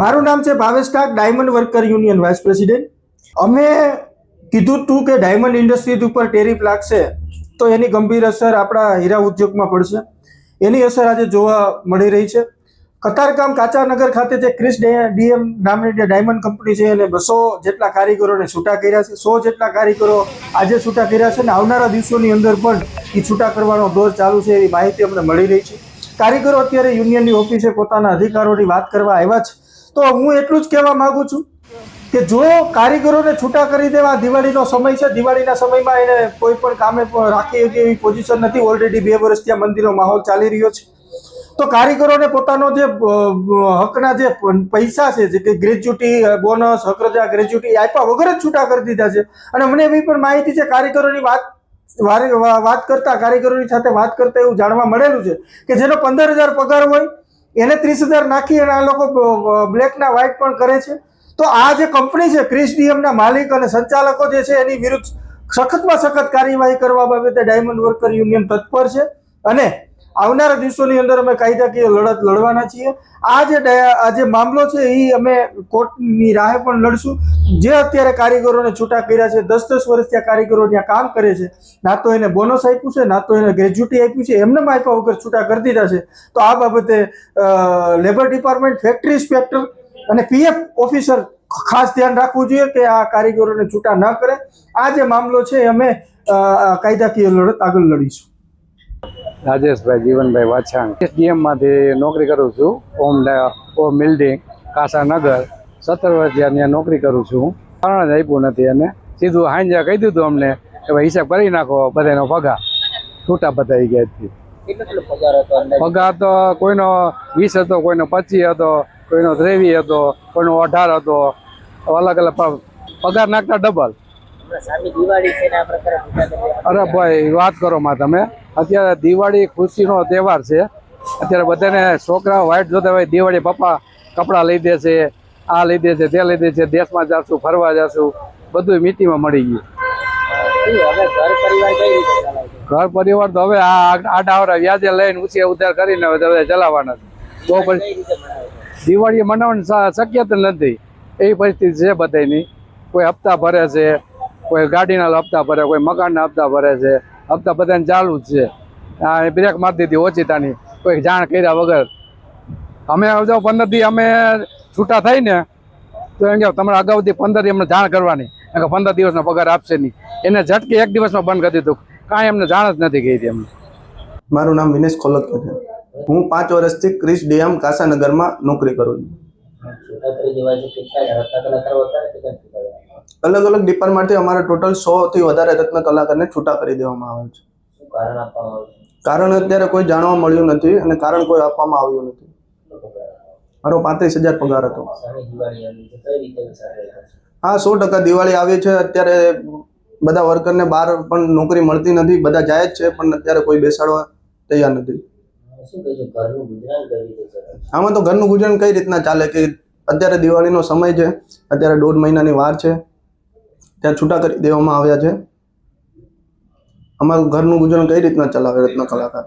મારું નામ છે Bhavesh Thak, diamond worker union vice president. અમે કીધું હતું કે ડાયમંડ ઇન્ડસ્ટ્રીઝ ઉપર ટેરિફ લાગશે તો એની ગંભીર અસર આપણા હીરા ઉદ્યોગમાં પડશે. એની અસર આજે જોવા મળી રહી છે. કતારગામ કાચાનગર ખાતે જે ક્રિસ ડીએમ નામની જે ડાયમંડ કંપની છે એને 200 જેટલા કારીગરોને છૂટા કર્યા છે. 100 જેટલા કારીગરો આજે છૂટા કર્યા છે અને આવનારા દિવસોની અંદર પણ એ છૂટા કરવાનો દોર ચાલુ છે એવી માહિતી અમને મળી રહી છે. કારીગરો અત્યારે યુનિયનની ઓફિસે પોતાના અધિકારોની વાત કરવા આવ્યા છે. તો હું એટલું જ કહેવા માંગુ છું કે જો કારીગરોને છૂટા કરી દેવા, દિવાળીનો સમય છે, દિવાળીના સમયમાં એને કોઈ પણ કામે રાખી શકે એવી પોઝિશન નથી. ઓલરેડી 2 વર્ષ ત્યાં મંદીનો માહોલ ચાલી રહ્યો છે. તો કારીગરોને પોતાનો જે હકના જે પૈસા છે, જે કે ગ્રેજ્યુટી, બોનસ, હકરજા, ગ્રેજ્યુટી આપ્યા વગર જ છૂટા કરી દીધા છે. અને મને એવી પણ માહિતી છે, કારીગરોની વાત કરતા, કારીગરોની સાથે વાત કરતા એવું જાણવા મળેલું છે કે જેનો 15,000 પગાર હોય એને 30,000 નાખી અને આ લોકો બ્લેકના વ્હાઇટ પણ કરે છે. તો આ જે કંપની છે, ક્રિસ ડીએમના માલિક અને સંચાલકો જે છે એની વિરુદ્ધ સખતમાં સખત કાર્યવાહી કરવા બાબતે ડાયમંડ વર્કર યુનિયન તત્પર છે અને આવનારા દિવસોની અંદર અમે કાયદાકીય લડત લડવાના છીએ. આ જે મામલો છે એ અમે કોર્ટની રાહે પણ લડશું. જે અત્યારે કારીગરોને છૂટા કર્યા છે, 10-10 વર્ષ ત્યાં કારીગરો ત્યાં કામ કરે છે, ના તો એને બોનસ આપ્યું છે, ના તો એને ગ્રેજ્યુટી આપ્યું છે, એમને આપ્યા વગર છૂટા કરી દીધા છે. તો આ બાબતે લેબર ડિપાર્ટમેન્ટ, ફેક્ટરી ઇન્સ્પેક્ટર અને પીએફ ઓફિસર ખાસ ધ્યાન રાખવું જોઈએ કે આ કારીગરોને છૂટા ન કરે. આ જે મામલો છે અમે કાયદાકીય લડત આગળ લડીશું. રાજેશભાઈ જીવનભાઈ વાછાણ, એસડીએમ માંથી નોકરી કરું છું. ઓમ બિલ્ડિંગ કાસાનગર 17 વર્ષ ત્યાં નોકરી કરું છું. કારણ જ આપ્યું નથી અને સીધું હાંજે કહી દીધું અમને કે ભાઈ હિસાબ કરી નાખો બધાનો પગાર. છૂટા બતાવી ગયા. પગાર તો કોઈનો 20 હતો, કોઈનો 25 હતો, કોઈનો 23 હતો, કોઈનો 18 હતો. અલગ અલગ પગાર નાખતા ડબલ. અરે ભાઈ વાત કરો માં તમે. અત્યારે દિવાળી ખુશીનો તહેવાર છે. અત્યારે બધાને છોકરા વ્હાઈટ જોતા હોય, દિવાળી પપ્પા કપડાં લઈ દે છે, આ લઈ દે છે, તે લઈ દે છે, દેશમાં જશું, ફરવા જશું, બધું મીટિંગમાં મળી ગયું. ઘર પરિવાર તો હવે આડા વ્યાજે લઈને ઉછે ઉધાર કરીને હવે ચલાવવાના છે. તો પછી દિવાળી મનાવવાની શક્યતા નથી. એવી પરિસ્થિતિ છે બધાની. કોઈ હપ્તા ભરે છે, કોઈ ગાડીના હપ્તા ભરે, કોઈ મકાનના હપ્તા ભરે છે. હપ્તા બધાને ચાલુ જ છે. બ્રેક મારી દીધી ઓચિતાની, કોઈ જાણ કર્યા વગર. અમે જો 15 દી અમે છૂટા થાય ને તો એમ કે તમારે અગાઉથી 15 દી અમને જાણ કરવાની, 15 દિવસનો પગાર આપશે નહીં. એને ઝટકે 1 દિવસમાં બંધ કરી દીધું. કાંઈ એમને જાણ જ નથી કરી અમને. મારું નામ વિનેશ ખોલકર છે. હું 5 વર્ષથી ક્રિસ ડીએમ કાસાનગરમાં નોકરી કરું છું. અલગ અલગ ડિપાર્ટમેન્ટથી અમારે ટોટલ 100 થી વધારે રત્ન કલાકારને છૂટા કરી દેવામાં આવે છે. કારણ અત્યારે કોઈ જાણવા મળ્યું નથી અને કારણ કોઈ આપવામાં આવ્યું નથી. મારો 35,000 પગાર હતો. હા, 100% દિવાળી આવી છે. અત્યારે બધા વર્કરને બહાર પણ નોકરી મળતી નથી. બધા જાય જ છે પણ અત્યારે કોઈ બેસાડવા તૈયાર નથી. આમાં તો ઘરનું ગુજરાન કઈ રીતના ચાલે કે અત્યારે દિવાળીનો સમય છે, અત્યારે 1.5 મહિનાની વાર છે, ત્યાં છૂટા કરી દેવામાં આવ્યા છે. અમારું ઘરનું ગુજરાન કઈ રીતના ચલાવે રત્ન કલાકાર?